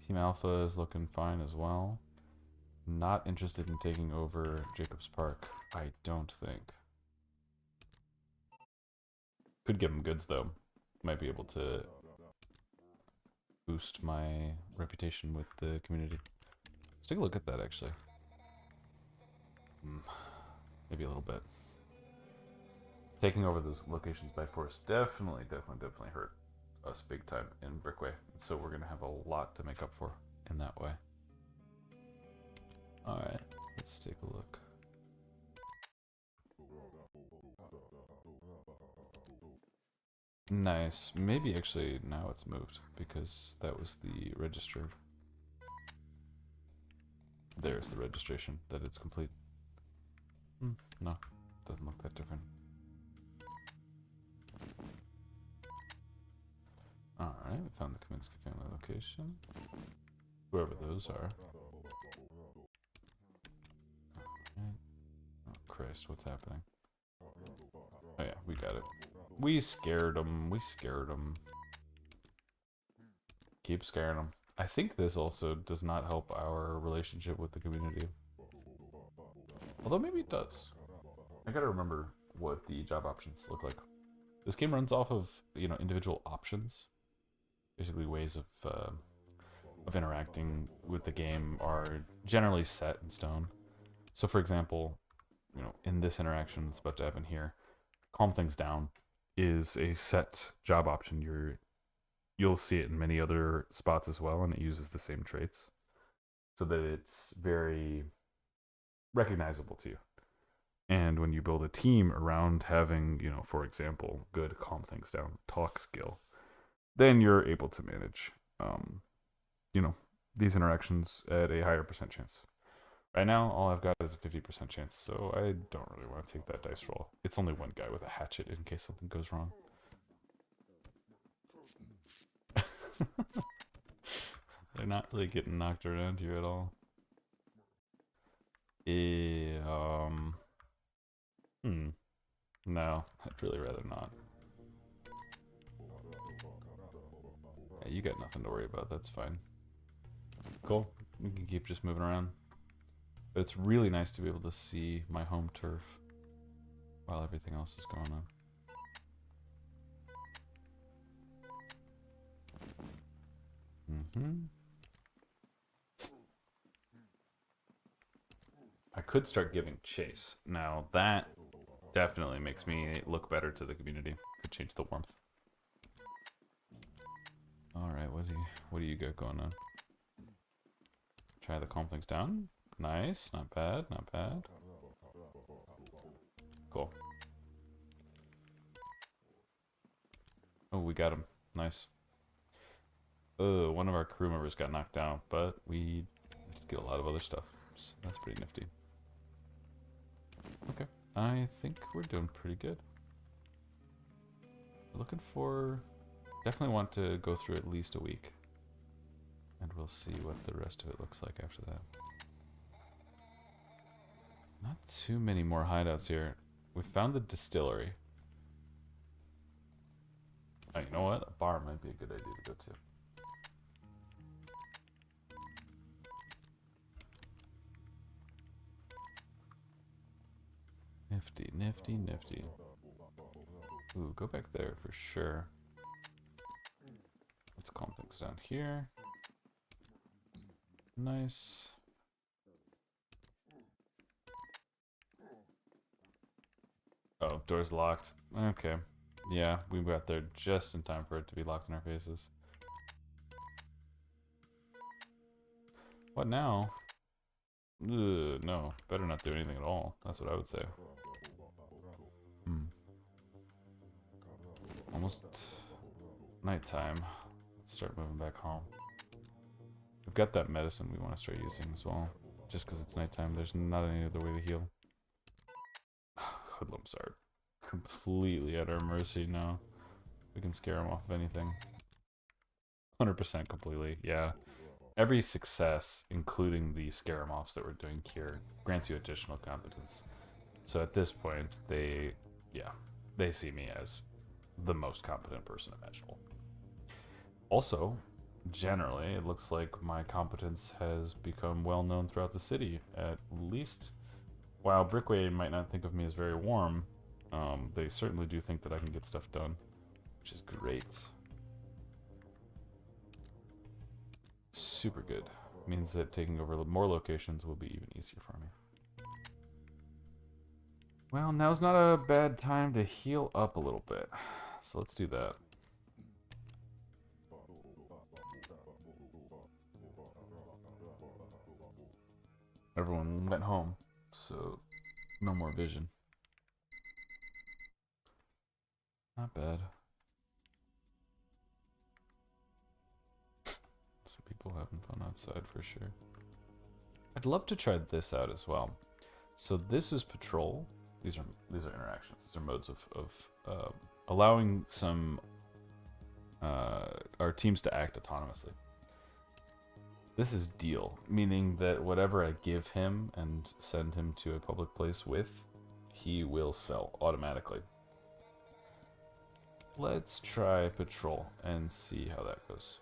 Team Alpha is looking fine as well. Not interested in taking over Jacob's Park, I don't think. Could give him goods, though. Might be able to boost my reputation with the community. Let's take a look at that, actually. Maybe a little bit. Taking over those locations by force definitely hurt us big time in Brickway. So we're going to have a lot to make up for in that way. Alright, let's take a look. Nice. Maybe actually now it's moved because that was the registered. There's the registration that it's complete. No, doesn't look that different. Alright, we found the Kaminsky family location. Whoever those are. Alright. Oh Christ, what's happening? Oh yeah, we got it. We scared them. We scared them. Keep scaring them. I think this also does not help our relationship with the community. Although maybe it does. I gotta remember what the job options look like. This game runs off of, you know, individual options. basically ways of interacting with the game are generally set in stone. So, for example, in this interaction that's about to happen here, calm things down is a set job option. You'll see it in many other spots as well, and it uses the same traits, so that it's very recognizable to you. And when you build a team around having, for example, good calm things down talk skill, then you're able to manage, you know, these interactions at a higher percent chance. Right now, all I've got is a 50% chance, so I don't really want to take that dice roll. It's only one guy with a hatchet in case something goes wrong. They're not really getting knocked around here at all. No, I'd really rather not. Yeah, you got nothing to worry about, that's fine. Cool, we can keep just moving around. But it's really nice to be able to see my home turf while everything else is going on. I could start giving chase. Now that definitely makes me look better to the community. Could change the warmth. Alright, what do you got going on? Try the calm things down. Nice, not bad, not bad. Cool. Oh, we got him. Nice. One of our crew members got knocked out, but we did get a lot of other stuff. So that's pretty nifty. Okay, I think we're doing pretty good. Looking for... Definitely want to go through at least a week. And we'll see what the rest of it looks like after that. Not too many more hideouts here. We found the distillery. Oh, you know what? A bar might be a good idea to go to. Nifty, nifty, nifty. Ooh, go back there for sure. Let's calm things down here. Nice. Oh, door's locked. Okay. Yeah, we got there just in time for it to be locked in our faces. What now? Ugh, no, better not do anything at all. That's what I would say. Almost nighttime. Let's start moving back home. We've got that medicine we want to start using as well. Just because it's nighttime, there's not any other way to heal. Hoodlums are completely at our mercy now. We can scare them off of anything. 100% completely, yeah. Every success, including the scare them offs that we're doing here, grants you additional competence. So at this point, they see me as the most competent person imaginable. Also, generally, it looks like my competence has become well known throughout the city. At least, while Brickway might not think of me as very warm, they certainly do think that I can get stuff done, which is great. Super good. Means that taking over more locations will be even easier for me. Well, now's not a bad time to heal up a little bit, so let's do that. Everyone went home, so no more vision. Not bad. Some people having fun outside for sure. I'd love to try this out as well. So this is patrol. These are interactions. These are modes of allowing some our teams to act autonomously. This is deal, meaning that whatever I give him and send him to a public place with, he will sell automatically. Let's try patrol and see how that goes.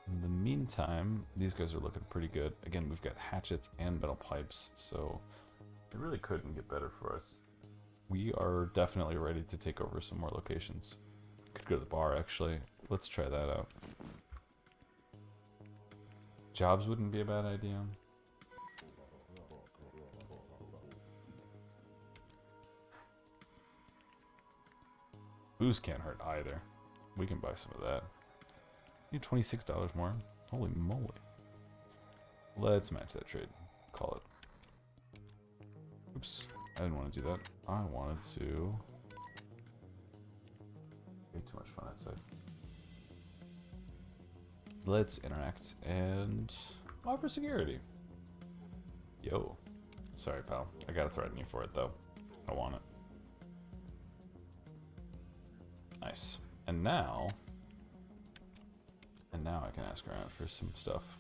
In the meantime, these guys are looking pretty good. Again, we've got hatchets and metal pipes, so it really couldn't get better for us. We are definitely ready to take over some more locations. Could go to the bar, actually. let's try that out. Jobs wouldn't be a bad idea. Booze can't hurt either. We can buy some of that. Need $26 more. Holy moly. Let's match that trade. Call it. Oops. I didn't want to do that. I wanted to... Way too much fun outside. Let's interact and offer security. Yo. Sorry, pal. I gotta threaten you for it, though. I want it. Nice. And now I can ask around for some stuff.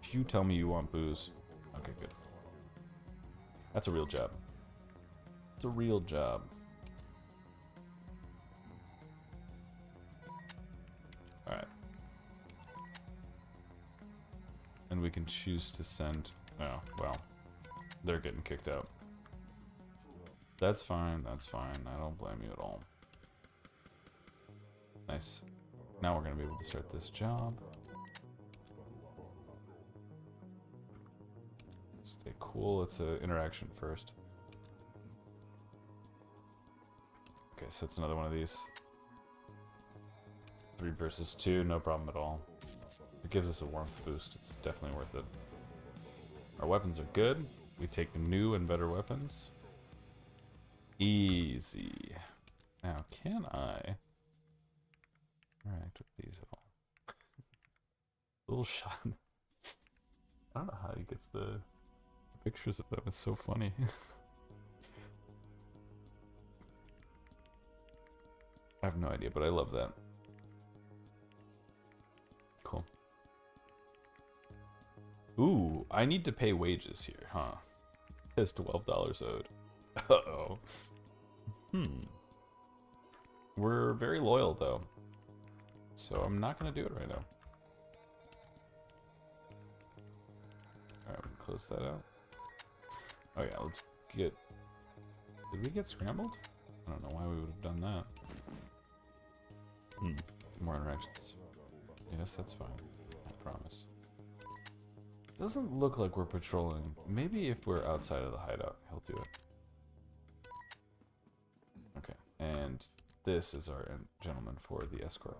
If you tell me you want booze, okay, good. That's a real job. It's a real job. Alright. And we can choose to send... Oh, well. They're getting kicked out. That's fine, that's fine. I don't blame you at all. Nice. Now we're going to be able to start this job. Stay cool. It's an interaction first. Okay, so it's another one of these. 3 versus 2, no problem at all. It gives us a warmth boost. It's definitely worth it. Our weapons are good. We take new and better weapons. Easy. Now, can I interact with these at all? Little shot. I don't know how he gets the pictures of them. It's so funny. I have no idea, but I love that. Cool. Ooh, I need to pay wages here, huh? It's $12 owed. Uh-oh. We're very loyal, though. So I'm not going to do it right now. Alright, we can close that out. Oh yeah, let's get... Did we get scrambled? I don't know why we would have done that. More interactions. Yes, that's fine. I promise. Doesn't look like we're patrolling. Maybe if we're outside of the hideout, he'll do it. Okay, and this is our gentleman for the escort.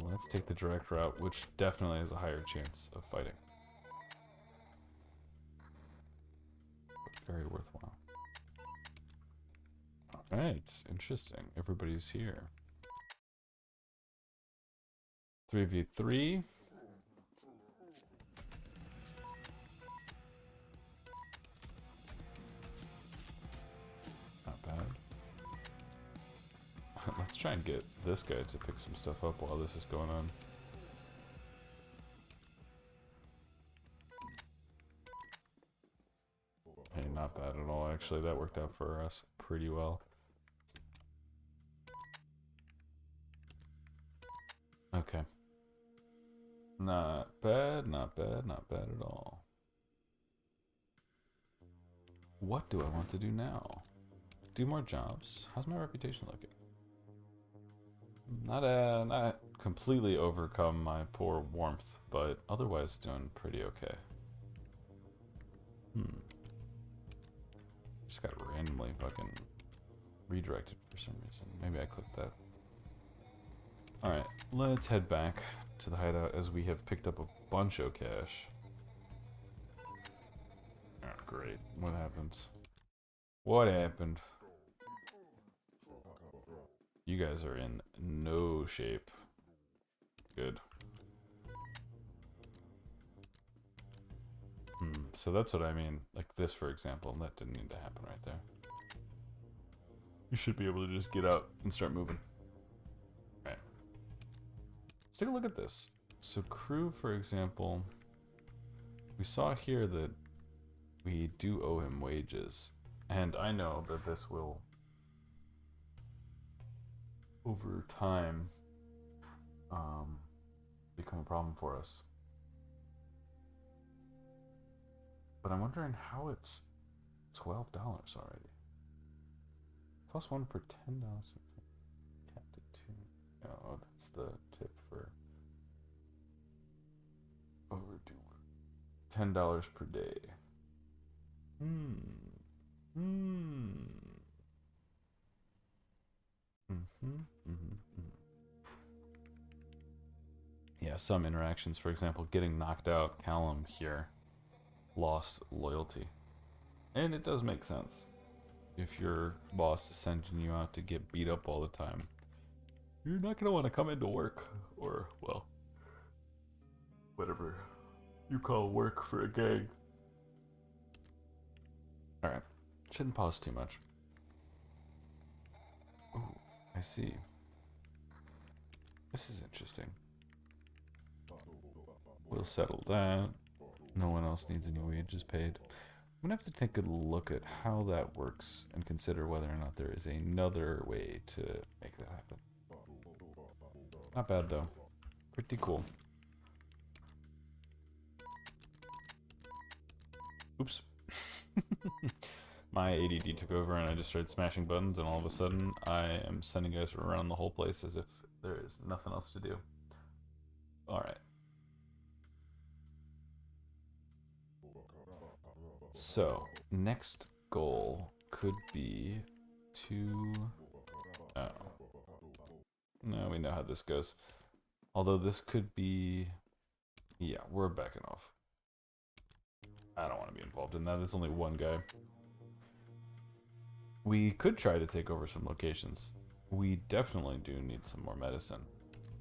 Let's take the direct route, which definitely has a higher chance of fighting. But very worthwhile. Alright, interesting. Everybody's here. 3v3. Not bad. Let's try and get this guy to pick some stuff up while this is going on. Hey, not bad at all, actually. That worked out for us pretty well. Okay. Not bad, not bad, not bad at all. What do I want to do now? Do more jobs? How's my reputation looking? Not completely overcome my poor warmth, but otherwise doing pretty okay. Just got randomly fucking redirected for some reason. Maybe I clicked that. Alright, let's head back to the hideout as we have picked up a bunch of cash. Oh, great. What happens? What happened? You guys are in no shape. Good. So that's what I mean. Like this, for example. That didn't need to happen right there. You should be able to just get out and start moving. Alright. Let's take a look at this. So crew, for example, we saw here that we do owe him wages. And I know that this will, over time, become a problem for us. But I'm wondering how it's $12 already. +1 for $10. Capped at the tip for overdue work? $10 per day. Hmm. Hmm. Mm-hmm. Mm-hmm. Mm-hmm. Yeah, some interactions, for example, getting knocked out, Callum here lost loyalty. And it does make sense. If your boss is sending you out to get beat up all the time, you're not going to want to come into work. Or, well, whatever you call work for a gang. Alright, shouldn't pause too much. Ooh, I see. This is interesting. We'll settle that. No one else needs any wages paid. I'm gonna have to take a look at how that works and consider whether or not there is another way to make that happen. Not bad though. Pretty cool. Oops. My ADD took over and I just started smashing buttons, and all of a sudden I am sending guys around the whole place as if there is nothing else to do. Alright. So, next goal could be to... Oh. No, we know how this goes. Although this could be... Yeah, we're backing off. I don't want to be involved in that. There's only one guy. We could try to take over some locations. We definitely do need some more medicine.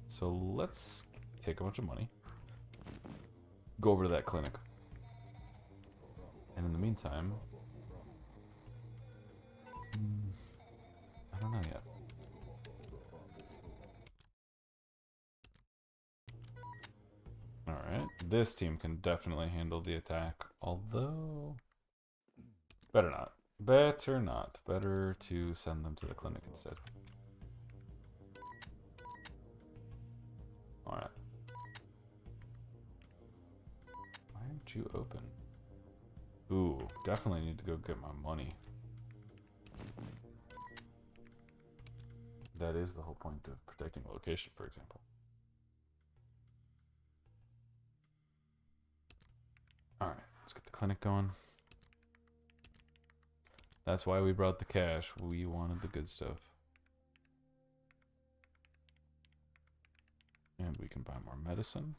So let's take a bunch of money. Go over to that clinic. And in the meantime... I don't know yet. Alright, this team can definitely handle the attack, although... Better not. Better not. Better to send them to the clinic instead. Alright. Why aren't you open? Ooh, definitely need to go get my money. That is the whole point of protecting a location, for example. Alright, let's get the clinic going. That's why we brought the cash. We wanted the good stuff. And we can buy more medicine.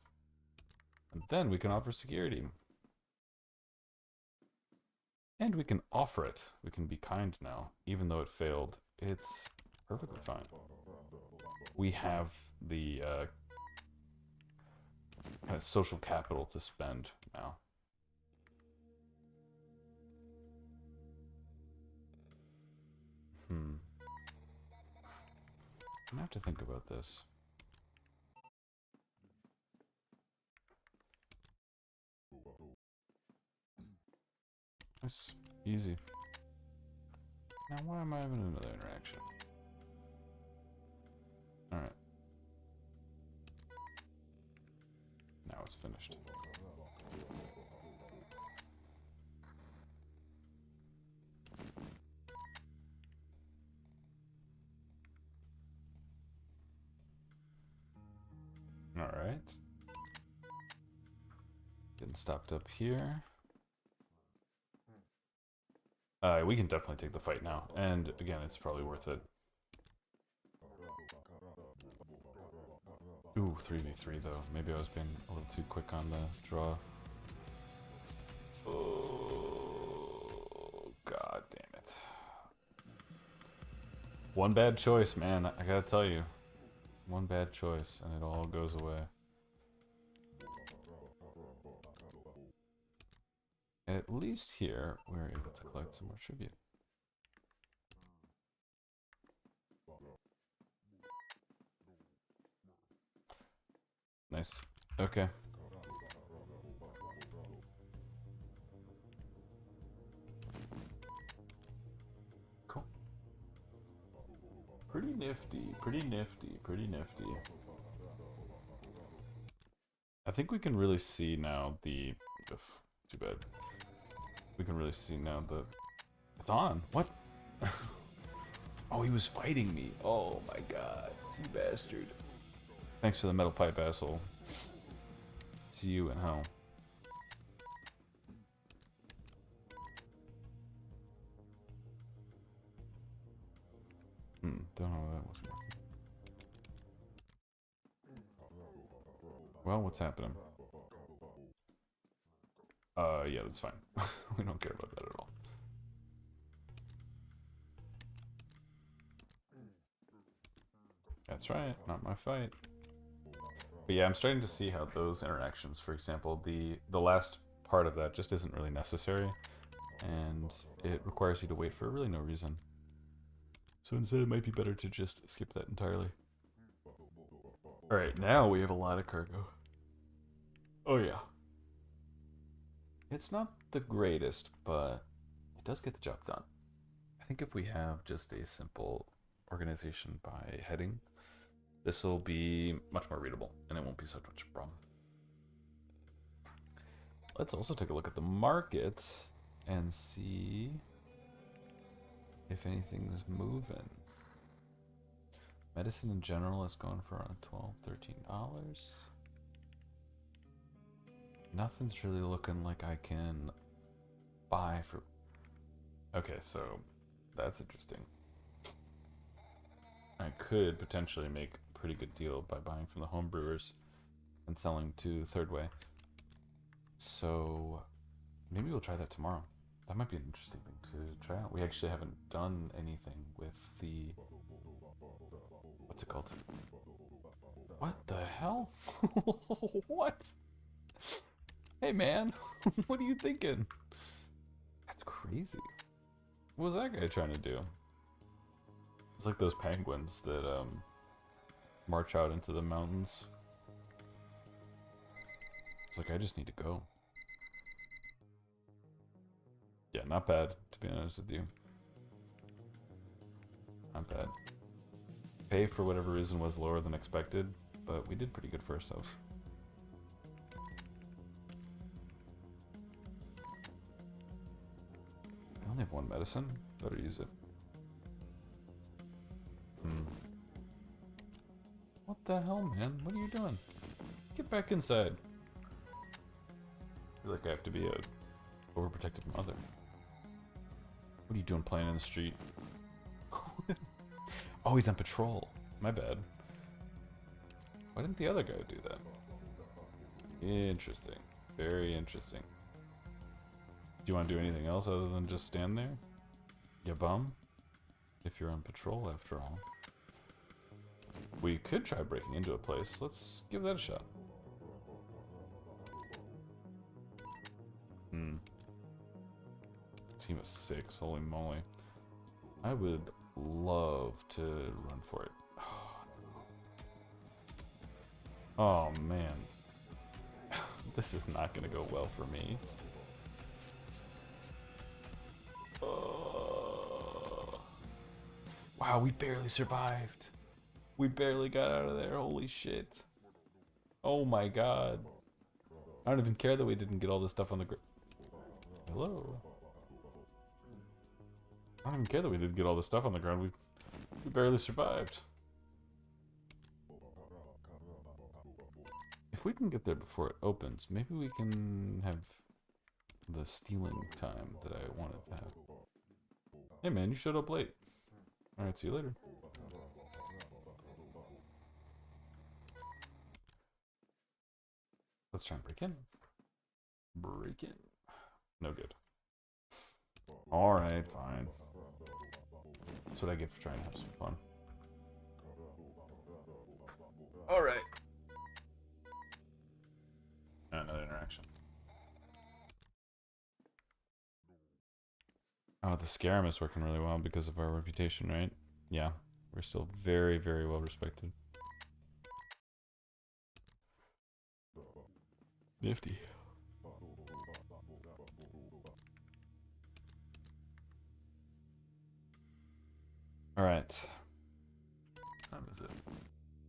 And then we can offer security. And we can offer it. We can be kind now. Even though it failed, it's perfectly fine. We have the kind of social capital to spend now. I have to think about this. It's easy. Now why am I having another interaction? Alright. Now it's finished. Alright. Getting stopped up here. We can definitely take the fight now. And again, it's probably worth it. Ooh, 3v3 though. Maybe I was being a little too quick on the draw. Oh, god damn it. One bad choice, man. I gotta tell you. One bad choice, and it all goes away. At least here, we're able to collect some more tribute. Nice. Okay. Cool. Pretty nifty, pretty nifty, pretty nifty. I think we can really see now the... too bad. We can really see now the... It's on! What? Oh, he was fighting me. Oh my god. You bastard. Thanks for the metal pipe, asshole. See you in hell. Don't know how that was working. Well, what's happening? Yeah, that's fine. We don't care about that at all. That's right, not my fight. But yeah, I'm starting to see how those interactions, for example, the last part of that just isn't really necessary, and it requires you to wait for really no reason. So instead, it might be better to just skip that entirely. Alright, now we have a lot of cargo. Oh yeah. It's not the greatest, but it does get the job done. I think if we have just a simple organization by heading, this will be much more readable, and it won't be so much a problem. Let's also take a look at the market and see if anything's moving. Medicine in general is going for around $12, $13. Nothing's really looking like I can buy for... Okay, so that's interesting. I could potentially make a pretty good deal by buying from the home brewers and selling to Third Way. So maybe we'll try that tomorrow. That might be an interesting thing to try out. We actually haven't done anything with the... What's it called? What the hell? What? Hey man, what are you thinking? That's crazy. What was that guy trying to do? It's like those penguins that march out into the mountains. It's like, I just need to go. Yeah, not bad, to be honest with you. Not bad. Pay, for whatever reason, was lower than expected, but we did pretty good for ourselves. I only have one medicine. Better use it. What the hell, man? What are you doing? Get back inside. I feel like I have to be a overprotective mother. What are you doing playing in the street? Oh, he's on patrol. My bad. Why didn't the other guy do that? Interesting. Very interesting. Do you want to do anything else other than just stand there? You bum? If you're on patrol, after all. We could try breaking into a place. Let's give that a shot. Team of 6, holy moly. I would love to run for it. Oh man. This is not gonna go well for me. Wow, we barely survived. We barely got out of there, holy shit. Oh my god. I don't even care that we didn't get all this stuff on the ground. Hello? I don't even care that we didn't get all this stuff on the ground. We barely survived. If we can get there before it opens, maybe we can have the stealing time that I wanted to have. Hey man, you showed up late. Alright, see you later. Let's try and break in. Break in. No good. Alright, fine. That's what I get for trying to have some fun. Alright. Another interaction. Oh, the Scarum is working really well because of our reputation, right? Yeah, we're still very, very well respected. Nifty. Alright. What time is it?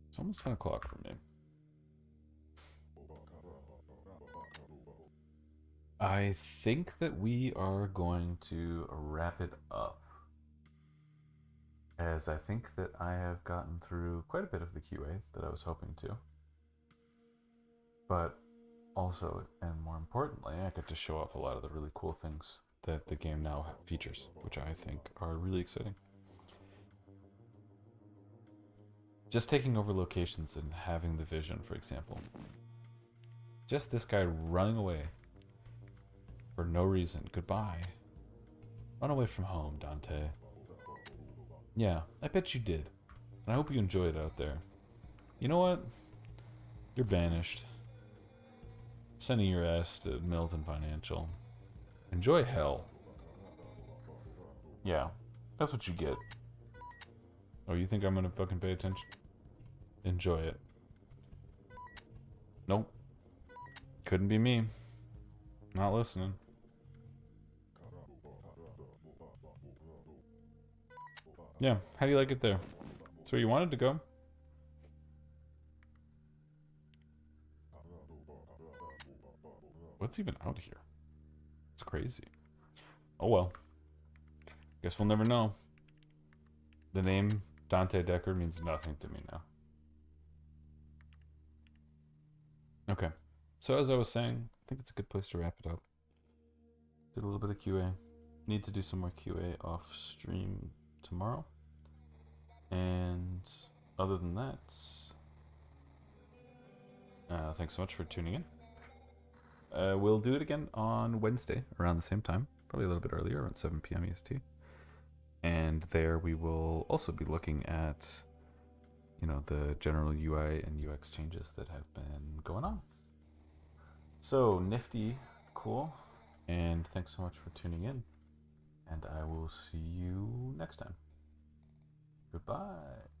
It's almost 10 o'clock for me. I think that we are going to wrap it up as I think that I have gotten through quite a bit of the QA that I was hoping to. But also, and more importantly, I get to show off a lot of the really cool things that the game now features, which I think are really exciting. Just taking over locations and having the vision, for example. Just this guy running away for no reason. Goodbye. Run away from home, Dante. Yeah, I bet you did. And I hope you enjoyed it out there. You know what? You're banished. Sending your ass to Milton Financial. Enjoy hell. Yeah, that's what you get. Oh, you think I'm gonna fucking pay attention? Enjoy it. Nope. Couldn't be me. Not listening. Yeah, how do you like it there? That's where you wanted to go. What's even out here? It's crazy. Oh well. Guess we'll never know. The name Dante Decker means nothing to me now. Okay. So as I was saying, I think it's a good place to wrap it up. Did a little bit of QA. Need to do some more QA off stream tomorrow. And other than that, thanks so much for tuning in. We'll do it again on Wednesday around the same time, probably a little bit earlier, around 7 p.m. EST. And there we will also be looking at, you know, the general UI and UX changes that have been going on. So nifty, cool, and thanks so much for tuning in. And I will see you next time. Goodbye.